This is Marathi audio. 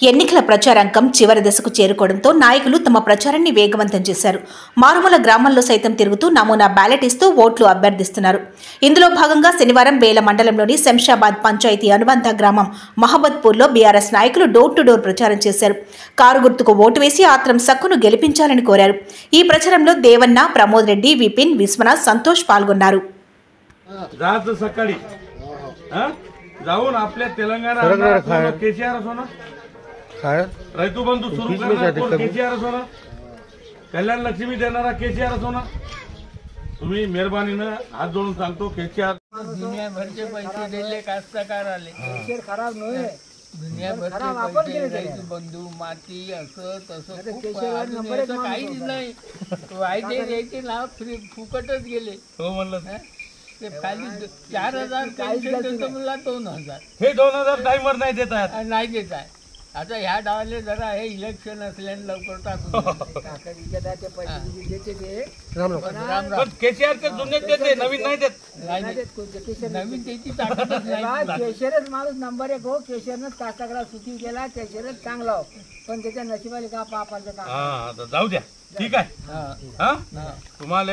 ఎన్నికల ప్రచారాంకం చివరి దశకు చేరుకోవడంతో నాయకులు తమ ప్రచారాన్ని వేగవంతం చేశారు. మారుమూల గ్రామాల్లో సైతం తిరుగుతూ నమూనా బ్యాలెట్ ఇస్తూ ఓట్లు అభ్యర్థిస్తున్నారు. ఇందులో భాగంగా శనివారం బేల మండలంలోని శంషాబాద్ పంచాయతీ అనుబంధ గ్రామం మహబత్పూర్లో బీఆర్ఎస్ నాయకులు డోర్ టు డోర్ ప్రచారం చేశారు. కారు గుర్తుకు ఓటు వేసి ఆత్రం సక్కును గెలిపించాలని కోరారు. ఈ ప్రచారంలో దేవన్న, ప్రమోద్ రెడ్డి, విపిన్, విశ్వనాథ్, సంతోష్ पालगొన్నారు. जाऊन आपल्या तेलंगणा केसीआर असो ना, रैतू बंधू सुरू करणारा केसीआर असो ना, कल्याण लक्ष्मी देणारा केसीआर असो ना, तुम्ही मेहरबानीनं हात जोडून सांगतो केसीआर दुनियाभरचे पैसे दिले कास्तकार आले खराब नव्हे दुनियाभरचे पैसे रैतू बंधू माती असं तसं काहीच नाही वायदे द्यायचे नाव फ्री फुकटच गेले. हो म्हणलं ते खाली 4000 पेन्शन देतो मला 2000 हे 2000 टाइमवर नाही देत आहेत. नाही देत आहे. आता ह्या डावाले जरा हे इलेक्शन असल्याने लवकर टाकून पण केसीआर ते जुने देते, नवीन नाही देत. नवीन त्याची ताकदच नाही. केशरच माणूस नंबर 1 हो. केशरनच कास्तकाराला सुखी केला. केशरच चांगला हो, पण त्याच्या नशिबाला का पापाचं काम. जाऊ द्या, ठीक आहे. तुम्हाला